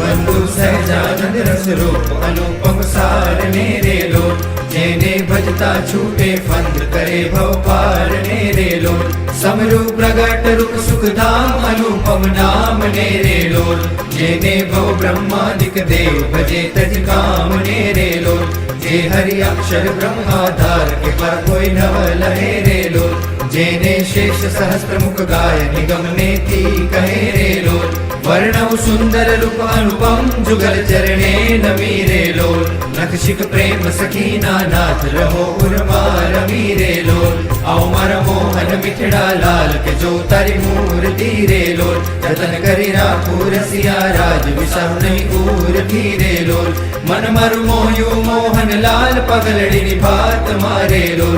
वंदु सहजानंद रस रूप अनुपम सार मेरे लोल जेने भजता छूटे फंद करे भव पार मेरे लोल समरू प्रगट रूप सुख धाम अनुपम नाम नेरे लोल जेने भव ब्रह्मादिक देव भजे तज काम नेरे लोल जे हरि अक्षर ब्रह्माधार के पर कोई नव लहे रे लोल जेने शेष सहस्त्र मुख गाय निगम नेति कहे रे लोल वर्णव सुंदर रूप अनुपम जुगल चरणे नमीरे लोल नखशिक प्रेम सखीना नाथ रहो उर्मार मीरे लोल आओ मर मोहन मिठड़ा लाल के जो तारी मूर्ति रे लोल जतन करी राखू रसिया राज विसह नहीं úr धीरे लोल मन मरु मोयु मोहन लाल पगलड़ी निभात मारे लोल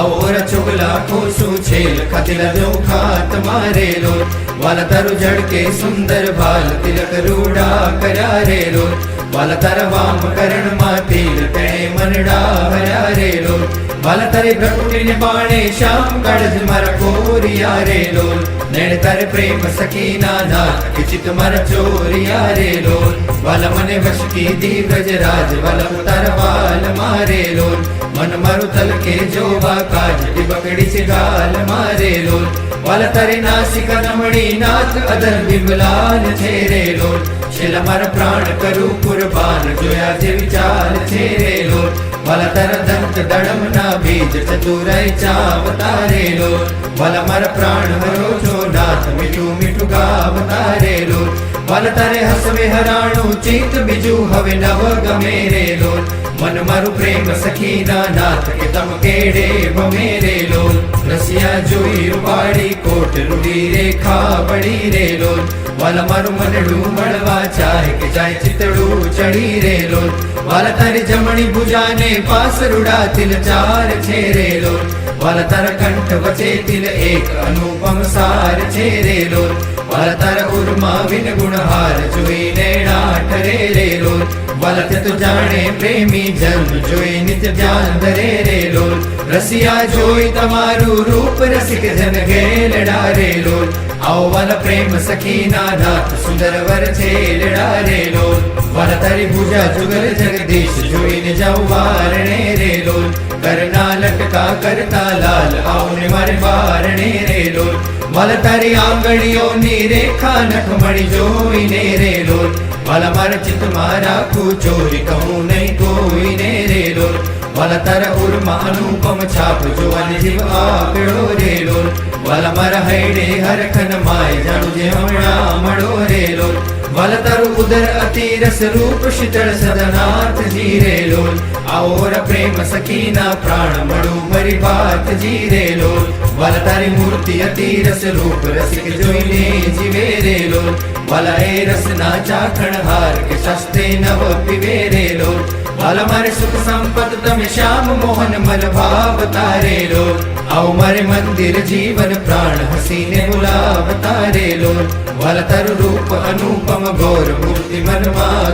और चुगला कोसु छेल खतिल जो खात मारे लोल वाला तरु जड़ के सुंदर बाल तिलक रूड़ा करारे लोल वाला तर वाम करण मातिल तणे मनड़ा हरारे लोल वाला तरे भ्रकुटी ने बाणे श्याम कड़ज मर कोरिया रे लोल नैण तर प्रेम सकीना नाथ के चित मर चोरिया रे लोल वाला मने वश की दी ब्रजराज वाला उतर वाल मारे लोल मन मरुतल के जोवा काज डिबकड़ी से गाल मारे लोल वाला तरे नासिका नमणी नाथ अदर बिमलाल छेरे लोल छेल मर प्राण करू कुर्बान जोया जे विचार छेरे लोल वाला तर दंत दड़म ना बीज चतुराई चावतारे लोल वाला मर प्राण हरो जो नाथ मिठू मिठू गावतारे लोल वाला तारे हसवे हराणु चित बिजू हवे नव गमेरे लोल मन मारु प्रेम सखीना नाथ के तम केड़े बमेरे लोल रसिया जोई रूपाड़ी कोट रूड़ी रेखा बड़ी रे लोल वाला मारु मनडू मड़वा चाहे के जाए चितड़ू चढ़ी रे लोल वाला तारी जमणी भुजाने पास रुड़ा तिल चार छेरे लोल वाला तारा कंठ बचे तिल एक अनुपम सार छेरे लोल वाला तारा उर्मा विन गुणहार जोई नैना ठरे रे लोल वाला तो जाने प्रेमी जन जोई नित्य ध्यान धरे रे लोल रसिया जोई तमारू रूप रसिक जन गेल डारे लोल आओ वाला प्रेम सखीना नाथ सुंदर वर छेलड़ा रे लोल वाला तारी भुजा जुगल जगदीश जोई ने जाऊ वारणे रे लोल करना लटका करता लाल आओ ने मारे वारणे रे लोल वाला तारी आंगड़ियों नी रेखा नखमणि जोई ने रे लोल वाला मार चित मारा को चोरी कहूँ नहीं कोई ने रे लोल वाला तारा उर्मा अनुपम छाप जो अन जीव आकड़ो रे लोल वाला मारा हैडे हर खन माय जाणु जे हमणा मड़ो रे लोल वाला तारु उदर अति रस रूप शीतल सदनाथ जी रे लोल और प्रेम सकीना प्राण मड़ु मरी बात जी रे लोल वाला तारी मूर्ति अति रस रूप रसिक जोईने जीवे रे लोल वाला ए रसना चाखण हार के सस्ते नव पिवे रे लोल वाला मारे सुख संपत तम श्याम मोहन मल भाव तारे लोल आओ मारे मंदिर जीवन प्राण हसीने बुलाव तारे लोल वाला तरु रूप अनुपम गौर मूर्ति मन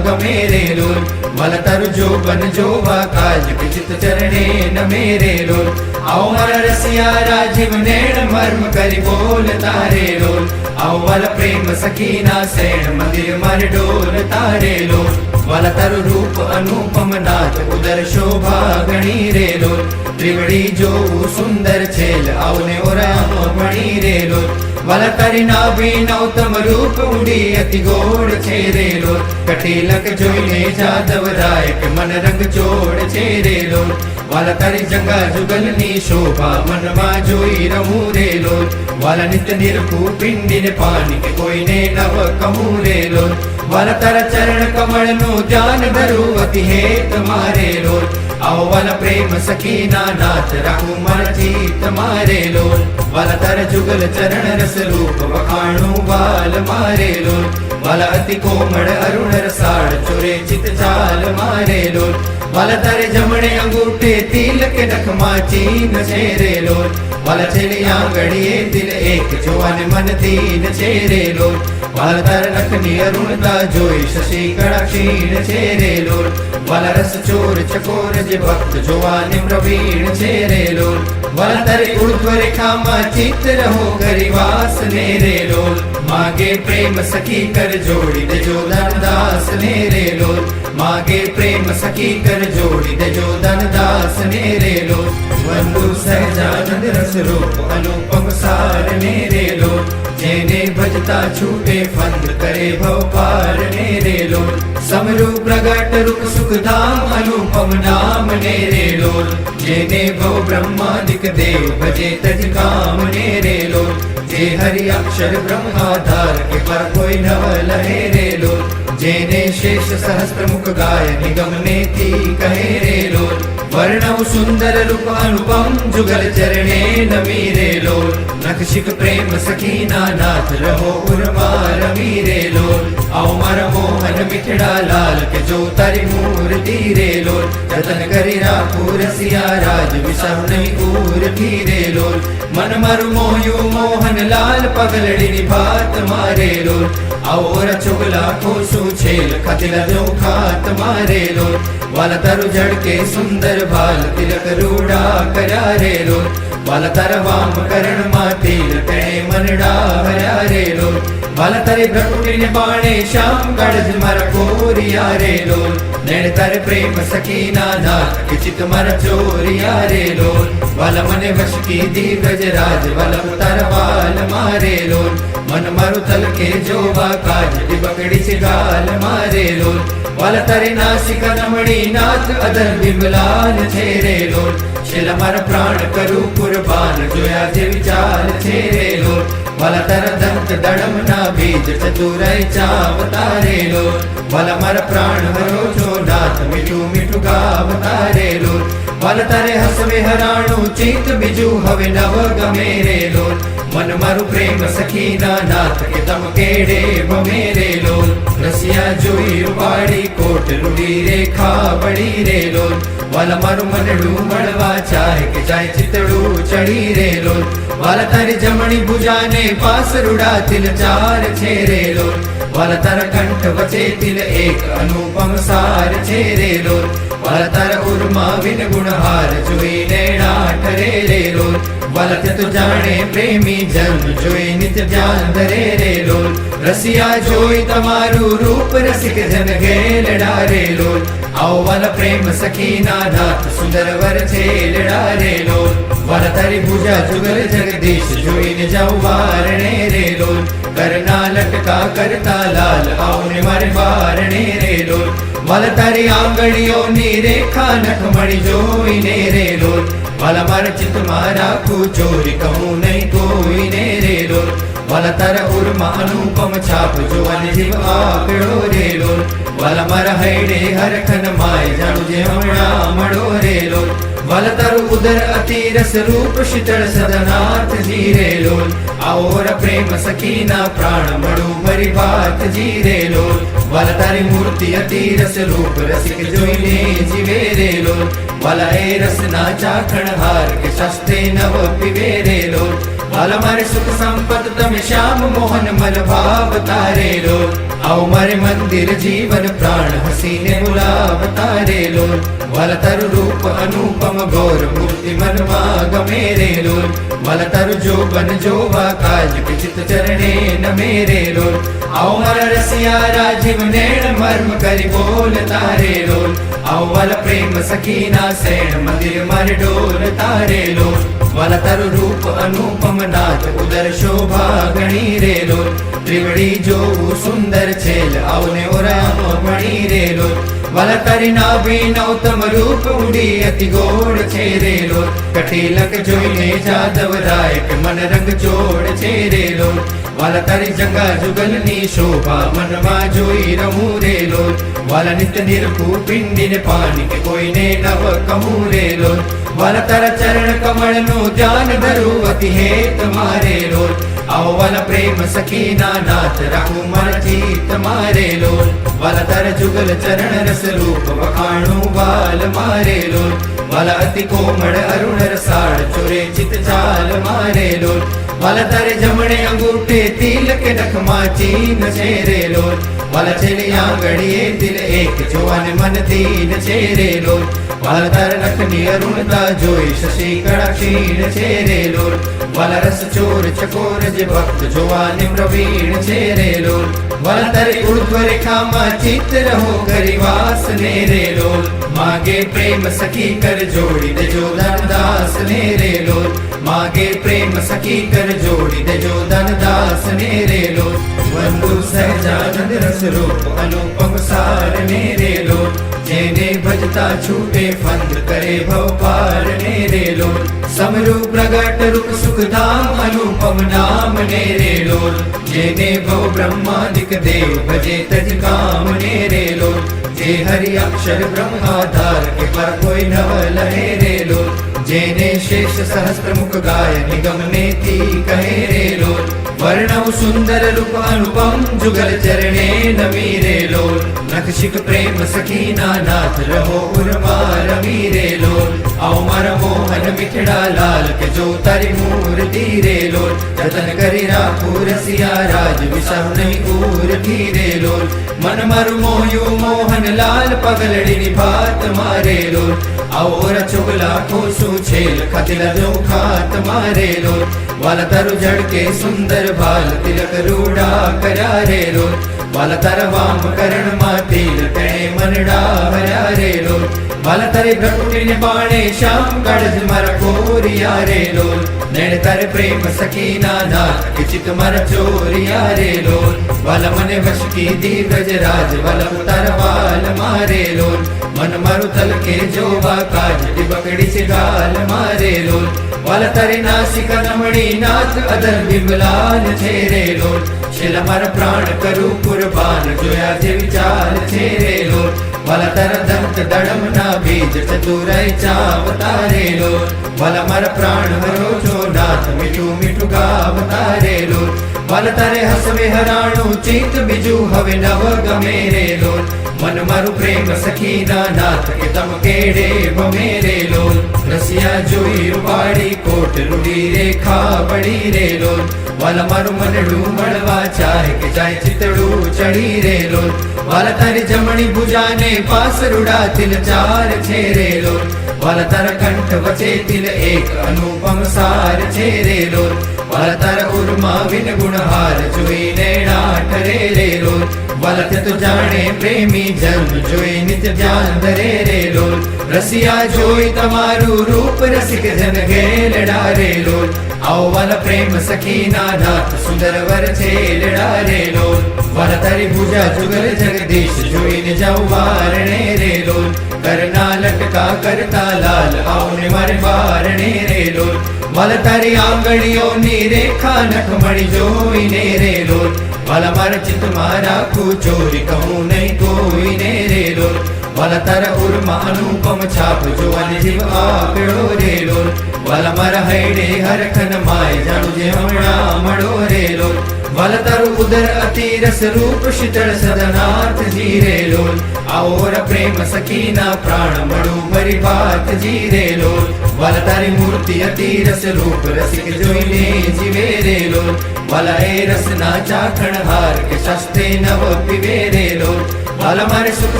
गमेरे लोल वाला तरु जो बन जोवा काज विचित चरणे न मेरे लोल आओ मारा रसिया राजीव नैण मर्म करी बोल तारे लोल आओ वाला प्रेम सकीना सैण मंदिर मर डोल तारे लोल वाला तरु रूप अनुपम नाथ उदर शोभा गणी रे लोल त्रिवड़ी जो सुंदर छेल आओ ने ओरा मणि रे लोल वाला तारी नाभि नौतम रूप उड़ी अति गोड़ छेरे लोल कटीलक जोईने जादव राय के मन रंग जोड़ छेरे लोल वाला तारी जंगा जुगल नी शोभा मन मा जोई रहू रे लोल वाला नित्य निरखू पिंडी ने पानी के कोई ने नव कहूँ रे लोल वाला तारा चरण कमल नु ध्यान धरू अति हेत मारे लोल आओ वाला प्रेम सकीना नाथ राखू मर जीत मारे लोल वाला तारा जुगल चरण रस रूप वखाणु वाल मारे लोल वाला अति कोमड़ अरुण रसाड़ चोरे चित चाल मारे लोल वाला तारे जमणे अंगूठे तिल के नख चीन छेरे लोल वाला चली आंगड़िए दिल एक जोवन मन दीन छेरे लोल वाला तार नखनी अरुणता जोई शशि कड़ा क्षीण छेरे लोल वाला रस चोर चकोर जे भक्त जोवानि प्रवीण छेरे लोल वाला तारे ऊर्ध्व रेखा मा चित रहो गरिवास नेरे लोल मागे प्रेम सखी कर जोड़ी देजो धनदास ने रे लोल मागे प्रेम सखी कर जोड़ी देजो धनदास ने रे लोल वंदु सहजानंद रस रूप अनुपम सार ने रे लोल जेने भजता छूटे फंद करे भव पार ने रे लोल समरू प्रगट रूप सुख धाम अनुपम नाम ने रे लोल जेने भव ब्रह्मादिक देव भजे तज काम ने रे लोल जे हरि अक्षर ब्रह्माधार के पर कोई नव लहे रे लोल जेने शेष सहस्त्र मुख गाय निगम नेति कहे रे लोल वर्णव सुंदर रूप अनुपम जुगल चरणे नमी रे लोल नखशिक प्रेम सखीना नाथ रहो उर्मा रमी रे लोल आओ मर मोहन मिठड़ा लाल के जो तारी मूर्ति रे लोल जतन करी राखू रसिया राज विषम नहीं पूरती रे लोल मन मरु मोहयु मोहन लाल पगलड़ी निभात मारे लोल आओ रचुगला खोसु छेल खतिला जो खात मारे लोल वाला तरु जड़ के सुंदर बाल तिलक रूड़ा करा रे लोल वाला तर वाम करण मातिल कणे मनडा हरा रे लोल वाला तरे भ्रकुटी ने बाणे श्याम गढ़ मर कोरिया रे लोल नैन तर प्रेम सकीना नाथ के चित मर चोरिया रे लोल वाला मने वश की दी गजराज वाला उतर वाल मारे लोल मन मरु तल के जोवा काज बकड़ी से गाल मारे लोल वाला तरे नासिका नमणी नाथ अदर बिमलाल छेरे लोल शिल मर प्राण करू कुर्बान जोया जे विचार छेरे लोल वाला तर दंत दड़म ना बीज चतुराई चावतारे लोल वाला मर प्राण हरो जो नाथ मिठू मिठू गावतारे लोल वाला तारे हसवे हराणु चित बिजू हवे नव गमे रे लोल मन मरु प्रेम सखीना नाथ के तम केड़े बमेरे लोल रसिया जोई रुपाड़ी कोट रुड़ी रेखा बड़ी रे लोल वाला मरु मनडू मड़वा चाहे के जाए चितड़ू चढ़ी रे लोल वाला तारी जमणी भुजाने पास रुड़ा तिल चार छेरे लोल वाला तार कंठ बचे तिल एक अनुपम सार छेरे लोल वाला तार उर्मा विन गुणहार जोई नैना ठरे रे लोल वाला तु जाने प्रेमी जन जोई नित्य ध्यान धरे रे लोल रसिया जोई तमारू रूप रसिक जन गेलड़ा रे लोल आओ वाला प्रेम सखीना नाथ सुंदर वर छेलड़ा रे लोल वाला तारी भुजा जुगल जगदीश जोई ने जाऊ वारणे रे लोल करना लटका करता लाल आओ ने मारे वारणे रे लोल वाला तारी आंगड़ियों नी रेखा नखमणि जोई ने रे लोल वाला मार चित मारा को चोरी कहूँ नहीं कोई ने रे लोल वाला तारा उर्मा अनुपम छाप जो वन जीव आकड़ो रे लोल वाला मारा हैडे हर खन माय जाणु जे हमणा मड़ो रे लोल वाला तारू उदर अति रस रूप शीतल सदनाथ जी रे लोल और प्रेम सकीना प्राण मड़ू भरी बात जी रे लोल वाला तारी मूर्ति अति रस रूप रसिक जोईने जीवे रे लोल वाला ए रस ना चाखण हार के सस्ते नव पिवे रे लोल वाला मारे सुख संपत तम श्याम मोहन मल भाव तारे लोल आओ मारे मंदिर जीवन प्राण हसीने बुलाव तारे लोल वाला तरु रूप अनुपम गौर मूर्ति मनवा गमे रे लोल वाला तरु जो बन जोवा काज विचित चरणे न मेरे लोल आओ मर रसिया राजीव नैन मर्म करि बोल तारे लोल आओ वाला प्रेम सकीना सैन मंदिर मर डोल तारे लोल वाला तरु रूप अनुपम नाथ उदर शोभा गणी रे लोल त्रिवड़ी जो सुंदर छेल आवने ओराम मणि रे लोल वाला तारी नाभि नौतम रूप उड़ी अति गोड़ छेरे लोल कटीलक जोईने जादव राय के मन रंग जोड़ छेरे लोल वाला तारी जंगा जुगल नी शोभा मनवा जोई रहू रे लोल वाला नित्य निरखू पिंडी ने पानी के कोई ने नव कहू रे लोल वाला तारा चरण कमल नु ध्यान धरू अति हेत मारे लोल आओ वाला प्रेम सकीना नाथ राखू मन जीत मारे लोल वाला तारा जुगल चरण रस रूप वखाणू बाल मारे लोल वाला अति कोमड़ अरुण रसाड़ चोरे चित चाल मारे लोल वाला तारे जमणे अंगूठे तिल के नख माची न छेरे लोल વાલા છેલ્લી આંગળીએ દિલ એક જોવાને મન દીન છે રે લોલ વાલા તાર નખની અરુણતા જોઈ શશી કળા ક્ષીણ છે રે લોલ વાલા રસ ચોર ચકોર જે ભક્ત જોવાને પ્રવીણ છે રે લોલ વાલા તારી ઉર્ધ્વ રેખામાં ચિત્ર હો કરી વાસ ને રે લોલ માગે પ્રેમ સખી કર જોડી દેજો દાસ ને રે લોલ માગે પ્રેમ સખી કર જોડી દેજો દાસ ને રે લોલ વંદુ સહજાનંદ રસ રૂપ અનુપમ સાર ને રે લોલ જેને ભજતા છૂટે ફંદ કરે ભવ પાર ને રે લોલ સમરૂ પ્રગટ રૂપ સુખધામ અનુપમ નામ ને રે લોલ જેને ભવ બ્રહ્માદિક દેવ ભજે તજ કામ ને રે લોલ જે હરિ અક્ષર બ્રહ્માધાર કે પર કોઈ નવ લહે રે લોલ જેને શેષ સહસ્ત્ર મુખ ગાય નિગમ નેતિ કહે રે લોલ વર્ણવ સુંદર રૂપ અનુપમ જુગલ ચરણે નમી રે લોલ નખશિક પ્રેમ સખીના નાથ રહો ઉર્મા રમી રે લોલ આવ મારા મોહન મિઠડા લાલ કે જો તારી મૂર્તિ રે લોલ જતન કરી રાખું રસિયા રાજ વિસાવ નહીં ઉરથી રે લોલ મન મારું મોહ્યું મોહન લાલ પગલડીની ભાત મારે લોલ આવો રચુગલા ખોશું છેલ ખતિલા જો ખાત મારે લોલ વાલા તારું જડકે સુંદર ભાલ તિલક રૂડા કર્યા રે લોલ વાલા તારા વામ કરણ માં તિલ તેણે મનડા હર્યા રે લોલ વાલા તારી ભ્રકુટીને બાણે શ્યામ કાઢજ મારા કોરિયા રે લોલ નેણ તારે પ્રેમ સખીના નાથ કે ચિત મારા ચોરિયા રે લોલ વાલા મને વશ કીધી વ્રજરાજ વાલા તારા વાલ મારે લોલ મન મારું તલકે જોવા કાજ બકડી છે ગાલ મારે લોલ વાલા તારી નાસિકા નમણી નાથ અધર બિમલાલ છે રે લોલ છેલ્લા મારા પ્રાણ કરું કુરબાન જોયા જે વિચાર છે રે લોલ વાલા તારા દંત દડમના બીજ ચતુરાઈ ચાવતા રે લોલ વાલા મારા પ્રાણ હરો છો નાથ મીઠું મીઠું ગાવતા રે લોલ વાલા તારે હસવે હરાણું ચિત્ત બીજું હવે નવ ગમે રે લોલ મન મારું પ્રેમ સખીના નાથ કે તમ કેડે ભમે રે લોલ રસિયા જોઈ રૂપાળી કોટ રૂડી રેખા પડી રે લોલ વાલા મારું મનડું મળવા ચાહે કે જાય ચિતડું ચડી રે લોલ વાલા તારી જમણી ભુજાને પાસ રૂડા તિલ ચાર છે રે લોલ વાલા તારા કંઠ વચ્ચે તિલ એક અનુપમ સાર છે રે લોલ વાલા તારા ઉર્મા વિન ગુણહાર જોઈ નૈણા ઠરે રે લોલ વાલા તે તો જાણે પ્રેમી જન જોઈ નિત્ય ધ્યાન ધરે રે લોલ રસિયા જોઈ તમારું રૂપ રસિક જન ઘેલડા રે લોલ આવો વાલા પ્રેમ સખીના નાથ સુંદર વર છે લેડા રે લોલ વાલા તારી ભુજા જુગલ જગદીશ જોઈને જાઉં વારણે રે લોલ કરના લટકા કરતા લાલ આવને મારે વારણે રે લોલ વાલા તારી આંગળીઓની રેખા નખમણી જોઈને રે લોલ વાલા મારા ચિત્ત મારા ચોરી કહું નહીં કોઈને રે લોલ વાલા તારા ઉર્મા અનુપમ છાપ જોવાની જીવ આકડો રે લોલ વાલા મારા હૈડે હરખન માય જાણું જે હમણાં મળો રે લોલ વાલા તારું ઉદર અતિ રસ રૂપ શીતળ સદનાથ જી રે લોલ આવો પ્રેમ સખીના પ્રાણ મળું ભરી વાત જી રે લોલ વાલા તારી મૂર્તિ અતિ રસ રૂપ રસિક જોઈને જીવે રે લોલ વાલા એ રસના ચાખણ હાર કે શાસ્ત્રે નવ પીવે રે લોલ વાલા મારે સુખ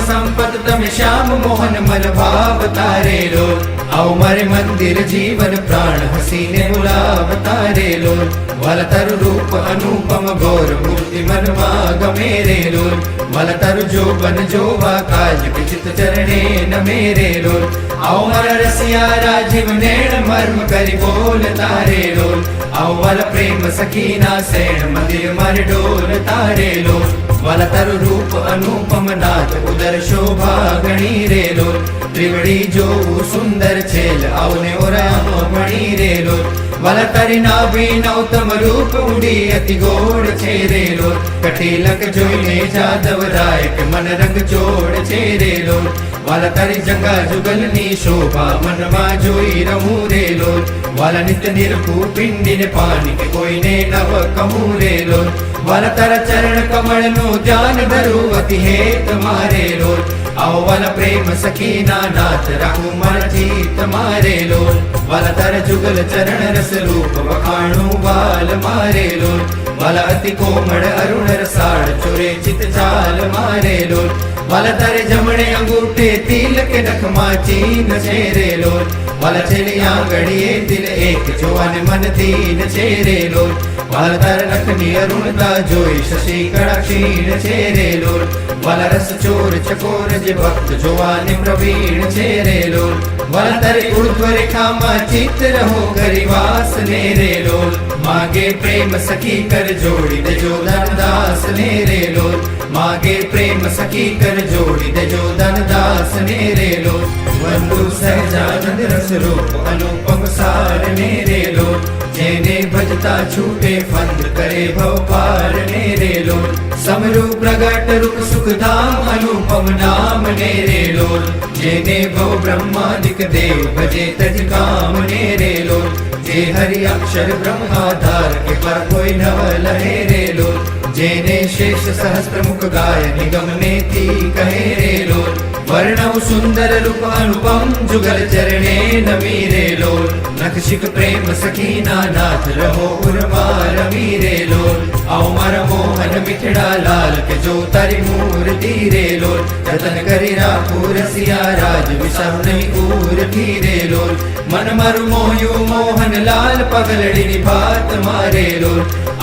સંપત તમે શ્યામ મોહન મન ભાવતા રે લોલ આવો મારે મંદિર જીવન પ્રાણ હસીને બોલાવતા રે લોલ વાલા તારું રૂપ અનુપમ ગૌર મૂર્તિ મનમાં ગમે રે લોલ વાલા તારું જોબન જોવા કાજ વિચિત ચરણે નમે રે લોલ આવો મારા રસિયા રાજીવ નેણ મર્મ કરી બોલતા રે લોલ આવો વાલા પ્રેમ સખીના શેણ મંદિર મારે ડોલતા રે લોલ વાલા તારું રૂપ અનુપમ નાથ ઉદર શોભા ગણી રે લોલ ત્રિવડી જોવું સુંદર છેલ આવને ઓરામ મણી રે લોલ વાલા તારી નાભી નૌતમ રૂપ ઊંડી અતિ ગોળ છે રે લોલ કઠીલક જોઈને જાદવ રાય કે મન રંગ જોડ છે રે લોલ વાલા તારી જંગા જુગલની શોભા મનમાં જોઈ રમું રે લોલ વાલા નિત્ય નિરખું પિંડીને પાણી કે કોઈને નવ કહું રે લોલ વાલા તારા ચરણ કમળનું ધ્યાન ધરું અતિ હેત મારે લોલ आओ वाला प्रेम सखीना नाथ राखू मन चित मारे लोल वाला तार जुगल चरण रस रूप वखाणू बाल मारे लोल वाला अति कोमड़ अरुण रसाड़ चोरे चित चाल मारे लोल वाला तारे जमणे अंगूठे तिलक नखमा चीन छेरे लोल वाला छेलिया घड़िए दिल एक जोवान मन तीन छेरे लोल वाला तार नखनी अरुणता जोई शशि कड़ा क्षीण छेरे लोल वाला रस चोर चकोर जे भक्त जोवान प्रवीण छेरे लोल वाला तारे ऊर्ध्व रेखा मा चित रहो गरिवास नेरे लोल मागे प्रेम सखी कर जोड़ी दे जो धनदास नेरे लोल मागे प्रेम सखी कर जोड़ी दे जो धनदास नेरे लोल वंदु सहजानंद रस रूप अनुपम सार नेरे लोल जेने भजता छूटे फंद करे भव पार नेरे लोल समरू प्रगट रूप सुख धाम अनुपम नाम नेरे लोल जेने भव ब्रह्मादिक देव भजे तज काम नेरे लोल जे हरि अक्षर ब्रह्माधार के पर कोई नव लहे रे लोल जेने शेष सहस्त्र मुख गाय निगम नेति कहे रे लोल वर्णव सुंदर रूप अनुपम जुगल चरणे नमीरे लोल नखशिक प्रेम सखीना नाथ रहो उर्मार मीरे लोल आओ मर मोहन मिठड़ा लाल के जो तारी मूर्ति रे लोल जतन करी राखू रसिया राज विषम नहीं कूर रे लोल मन मरु मोयु मोहन लाल पगलड़ी निभात मारे लोल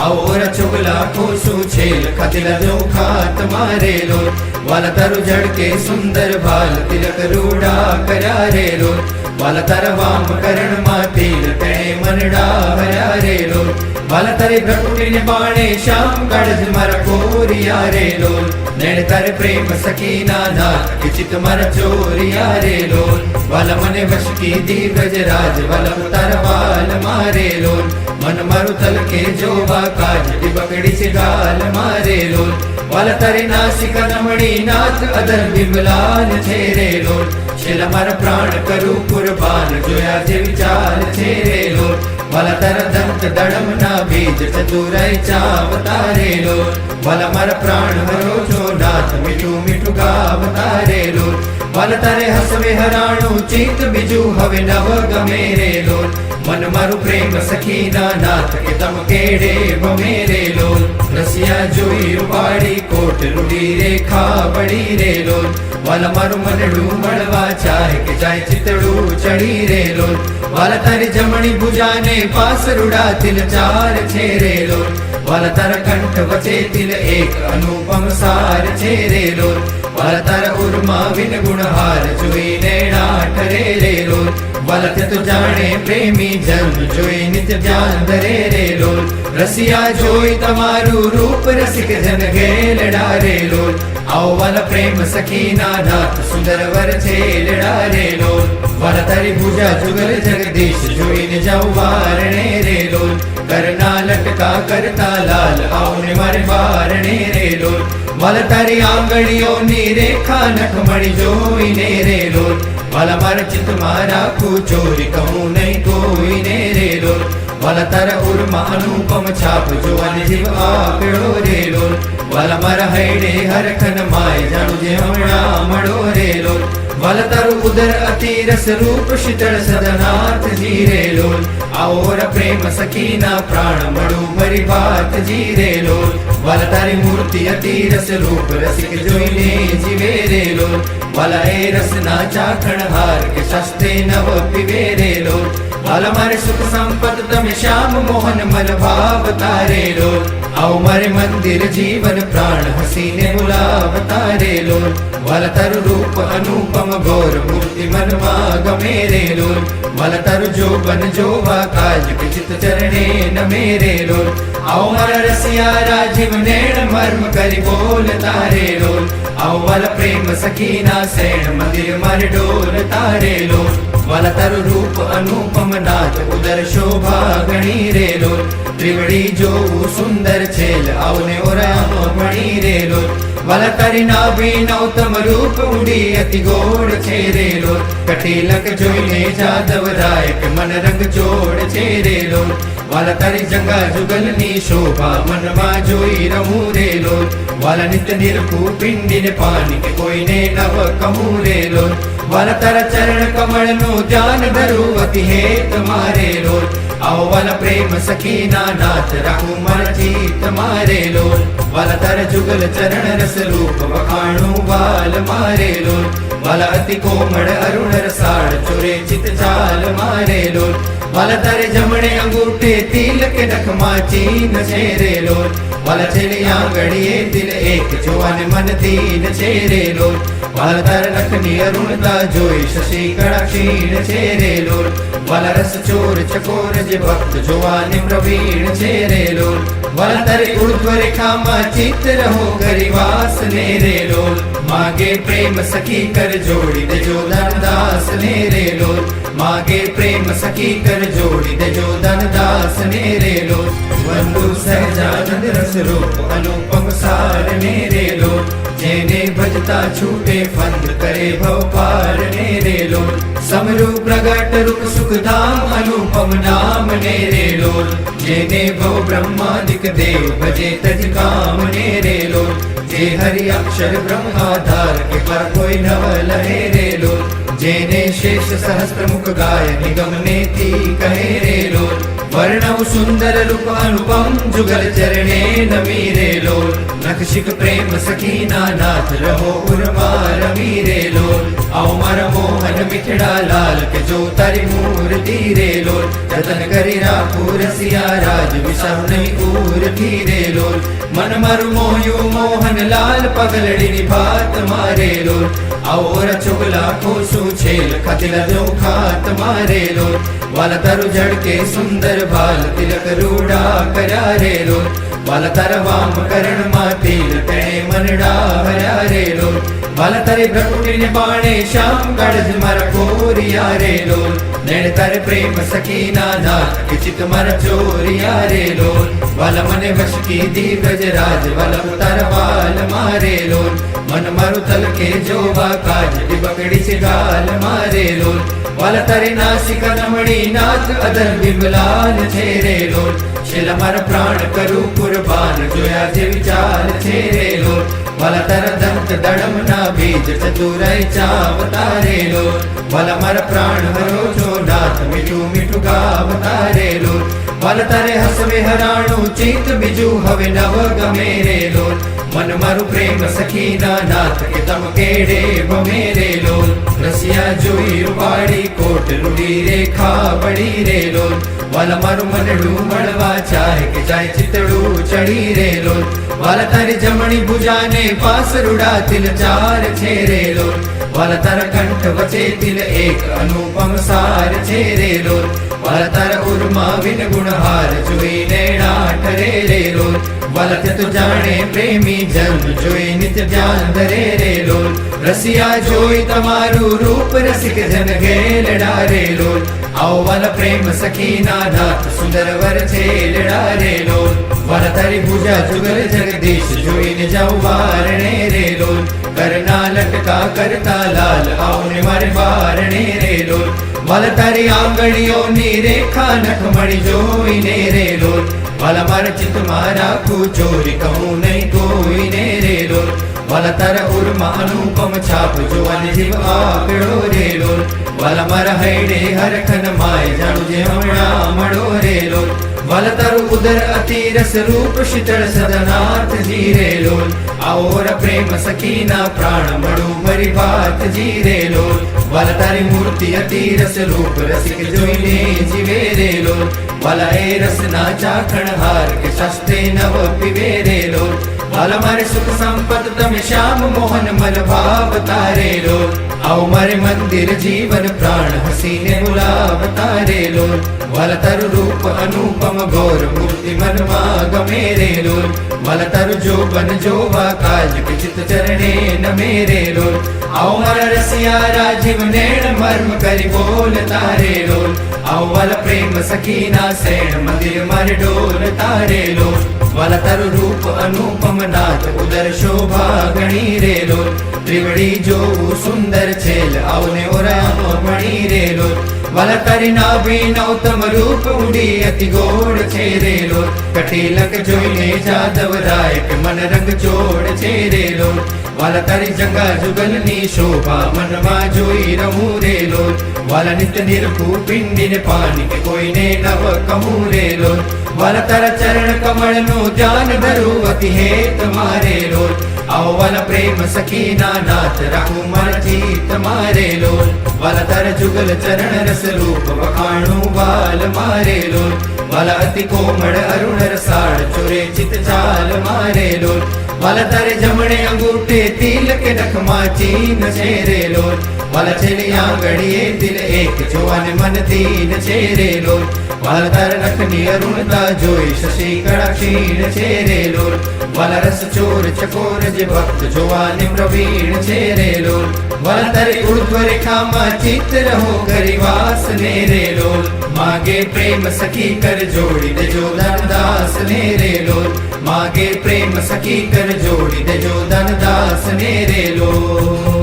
आओ रचुगला खोसु छेल खतिला जो खात मारे लोल वाला तरु जड़ के सुंदर बाल तिलक रूढ़ा करा रे लोल वाला तर वाम करण मातिल कणे मनडा हरा रे लोल वाला तरे भ्रकुटी ने बाणे श्याम गढ़ मर कोरिया रे लोल नैन तर प्रेम सकीना नाथ के चित मर चोरिया रे लोल वाला मने वश की दी ब्रजराज वाला तर वाल मारे लोल मन मरुतल के जोबा काज बकड़ी से गाल मारे लोल वाला तरे नासिक नमणी नाथ अदर बिमलाल छेरे लोल छेला मार प्राण करू कुर्बान जोया जे विचार छेरे लोल वाला तर दंत दड़म ना बीज चतुराई चावतारे लोल वाला मार प्राण हरो जो नाथ मिठू मिठू गावतारे लोल वाला तारे हसवे हराणु चित बिजू हवे नव गमेरे लोल मन मारू प्रेम सखीना नाथ के तम केड़े बमेरे लोल रसिया जोई रूपाड़ी कोट रूडी रेखा बड़ी रे लोल वाला मारू मनडू मड़वा चाहे के चाहे चितड़ू चढ़ी रे लोल वाला तारी जमणी भुजाने पास रुड़ा तिल चार छेरे लोल वाला तारा कंठ बचे तिल एक अनुपम सार छेरे लोल वाला तारा उर्मा विन गुणहार जोई नैना ठरे रे लोल वाला तो जाने प्रेमी जन जोई नित्य ध्यान धरे रे लोल रसिया जोई तमारू रूप रसिक जन गेल डारे लोल आओ वाला प्रेम सखीना नाथ सुंदर वर छेलड़ा रे लोल वाला तारी भुजा जुगल जगदीश जोई ने जाऊ वारणे रे लोल करना लटका करता लाल आओ ने मारे वारणे रे लोल वाला तारी आंगड़ियों नी रेखा नखमणि जोई ने रे लोल वाला मार चित मारा को चोरी कहूँ नहीं कोई ने रे लोल वाला तारा उर्मा अनुपम छाप जो अन जीव आकड़ो रे लोल वाला मारा हैडे हर खन माय जाणु जे हमणा मड़ो रे लोल वाला तारू उदर अति रस रूप शीतल सदनाथ जी रे लोल और प्रेम सकीना प्राण मड़ू मरी बात जी रे लोल वाला तारी मूर्ति अति रस रूप रसिक जोईने जीवे रे लोल वाला ए रस ना चाखण हार के सस्ते नव पिवे रे लोल वाला मारे सुख संपत तम श्याम मोहन मल भाव तारे लोल आओ मारे मंदिर जीवन प्राण हसीने बुलाव तारे लोल वाला तरु रूप अनुपम गौर मूर्ति मनवा गमेरे लोल वाला तरु जो बन जोवा काज के चित चरणे न मेरे लोल आओ मारा रसिया राजीव नैण मर्म करी बोल तारे लोल आओ वाला प्रेम सकीना सैण मंदिर मर डोल तारे लोल વાલા તારું રૂપ અનુપમ નાથ ઉદર શોભા ગણી રે લોલ ત્રિવડી જોવું સુંદર છેલ આવને ઓરામ મણી રે લોલ વાલા તારી નાભી નૌતમ રૂપ ઊંડી અતિ ગોળ છે રે લોલ કટીલક જોઈને જાદવ રાય કે મન રંગ જોડ છે રે લોલ વાલા તારી જંગા જુગલની શોભા મનમાં જોઈ રહું રે લોલ વાલા નિત્ય નિરખું પિંડીને પાણી કે કોઈને નવ કહું રે લોલ વાલા તારા ચરણ કમળનું ધ્યાન ધરું અતિ હેત મારે લોલ આવો વાલા પ્રેમ સખીના નાથ રાખું મારા ચિત્ત મારે લોલ વાલા તારા જુગલ ચરણ રસ રૂપ વખાણું વાલ મારે લોલ વાલા અતિ કોમળ અરુણ રસાળ ચોરે ચિત ચાલ મારે લોલ વાલા તારે જમણે અંગૂઠે તિલક નખમાં ચીન છે રે લોલ વાલા છેલ્લી આંગળીએ દિલ એક જોવાને મન દીન છે રે લોલ વાલા તારા નખની અરુણતા જોઈ શશી કળા ક્ષીણ છે રે લોલ વાલા રસ ચોર ચકોર જે ભક્ત જોવાને પ્રવીણ છે રે લોલ વાલા તારે ઉર્ધ્વ રેખામાં ચિત્ત રહો ગરિવાસ ને રે લોલ માગે પ્રેમ સખી કર જોડી દેજો ધનદાસ ને રે લોલ માગે પ્રેમ સખી કર જોડી દેજો ધનદાસ ને રે લોલ વંદુ સહજાનંદ રસ રૂપ અનુપમ સાર ને રે લોલ જેને ભજતા છૂટે ફંદ કરે ભવ પાર ને રે લોલ સમરૂ પ્રગટ રૂપ સુખધામ અનુપમ નામ ને રે લોલ જેને ભવ બ્રહ્માદિક દેવ ભજે તજ કામ ને રે લોલ જે હરિ અક્ષર બ્રહ્માધાર કે પર કોઈ નવ લહે રે લોલ જેને શેષ સહસ્ત્ર મુખ ગાય નિગમ નેતિ કહે રે લોલ વર્ણવ સુંદર રૂપ અનુપમ જુગલ ચરણે નમી રે લોલ નખશિક પ્રેમ સખીના નાથ રહો ઉર્મા રમી રે લોલ આવો મારા મોહન મીઠડા લાલ કે જો તારી મૂર્તિ રે લોલ જતન કરી રાખું રસિયા રાજ વિસાવ નહીં ઉરથી રે લોલ મન મારું મોહ્યું મોહન લાલ પગલડીની ભાત મારે લોલ આવો રચુગલા ખોશું છેલ ખતિલા જો ખાત મારે લોલ વાલા તારું ઝડકે સુંદર ભાલ તિલક રૂડા કર્યા રે લોલ વાલા તારા વામ કરણમાં તિલ તેણે મનડા હર્યા રે લોલ વાલા તારે ભ્રકુટીને બાણે શ્યામ કાળજ મારા કોરિયા રે લોલ નેણ તારે પ્રેમ સખીના નાથ કે ચિત મારા ચોરિયા રે લોલ વાલા મને વશ કીધી વ્રજરાજ વાલા તારા વાલ મારે લોલ મન મારું તલકે જોવા કાજ બગડી છે ગાલ મારે લોલ વાલા તારી નાસિકા નમણી નાથ અદર બિમલાલ છે રે લોલ છેલ્લા મારા પ્રાણ કરું કુરબાન જોયા જે વિચાર છે રે લોલ વાલા તારા દંત દડમના બીજ ચતુરાઈ ચાવતા રે લોલ વાલા મારા પ્રાણ હરો છો નાથ મીઠું મીઠું ગાવતા રે લોલ વાલા તારે હસવે હરાણું ચિત્ત બીજું હવે નવ ગમે રે લોલ મન મારું પ્રેમ સખીના નાથ કે તમ કેડે ભમે રે લોલ રસિયા જોઈ રૂપાળી કોટ રૂડી રેખા બળી રે લોલ વાલા મારું મનડું મળવા ચાહે કે જાય ચિતડું ચડી રે લોલ વાલા તારી જમણી ભુજાને પાસરુડા તિલ ચાર છે રે લોલ વાલા તારા કંઠ વચ્ચે તિલ એક અનુપમ સાર છે રે લોલ વાલા તારા ઉર્મા વિન ગુણહાર જોઈ નેણા ઠરે રે લોલ વાલા તે તો જાણે પ્રેમી જન જોઈ નિત્ય ધ્યાન ધરે રે લોલ રસિયા જોઈ તમારું રૂપ રસિક જન ઘેલડા રે લોલ આવો વાલા પ્રેમ સખીના નાથ સુંદર વર છે લેડા રે લોલ વાલા તારી પૂજા જુગલ જગદીશ જોઈને જાઉં વારણે રે લોલ કરના લટકા કરતા લાલ આવને મારે વારણે રે લોલ વાલા તારી આંગળીઓની રેખા નખ મળી જોઈને રે લોલ વાલા મારા ચિત્તમાં રાખું ચોરી કહું નહીં કોઈને રે લોલ વાલા તારા ઉર્મા અનુપમ છાપ જોવાની જીવ આકડો રે લોલ વાલા મારા હૈડે હરખન માય જાણું જે હમણાં મળો રે લોલ વાલા તારું ઉદર અતિ રસ રૂપ શીતળ સદનાથ જી રે લોલ આવો પ્રેમ સખીના પ્રાણ મળું ભરી વાત જી રે લોલ વાલા તારી મૂર્તિ અતિ રસ રૂપ રસિક જોઈને જીવે રે લોલ વાલા એ રસના ચાખણ હાર કે શાસ્ત્રે નવ પીવે રે લોલ વાલા મારે સુખ સંપત તમે શ્યામ મોહન મન ભાવતા રે લોલ આવો મારે મંદિર જીવન પ્રાણ હસીને બોલાવતા રે લોલ વાલા તારું રૂપ અનુપમ ગૌર મૂર્તિ મનમાં ગમે રે લોલ વાલા તારું જોબન જોવા કાજ કે ચિત્ત ચરણે નમે રે લોલ आओ मारा रसिया राजीव नेण मर्म करी बोल तारे लोल आओ वाला प्रेम सखीना सेण मंदिर मर डोल तारे लोल वाला तरु रूप अनुपम नाथ उदर शोभा गणी रे लोल त्रिवड़ी जो सुंदर छेल आवने ओरा मणि रे लोल वाला तारी नाभि नौतम रूप उड़ी अति गोड़ छे रे लोल कटीलक जोईने जादव राय के मन रंग जोड़ छे रे लोल वाला तारी जंगा जुगलनी शोभा मनमा जोई रमू रे लोल वाला नित्य निर्भू पिंडी ने पानी के कोई ने नव कमू रे लोल वाला तारा चरण कमल नो ध्यान धरू अति हेत मारे लोल आओ वाला प्रेम सखीना नाथ राखू मन जीत मारे लोल वाला तारा जुगल चरण रस रूप वखाणू वाल मारे लोल वाला अति कोमड़ अरुण रसाड़ चुरे चित चाल मारे लोल वाला तारे जमणे अंगूठे तिल के नखमा चीन छेरे लोल वाला चलिया गड़िए दिल एक जोवन मन दीन छेरे लोल वाला तार नखनी अरुणता जोई शशि कड़ा क्षीण छेरे लोल वाला रस चोर चकोर जे भक्त जोवाने प्रवीण छेरे लोल वाला तारे ऊर्ध्व रेखा मा चित्र हो गरिवास नेरे लोल मागे प्रेम सखी कर जोड़ी दे जो धन दास नेरे लोल मागे प्रेम सखी कर जोड़ी दे जो धन दास नेरे लोल।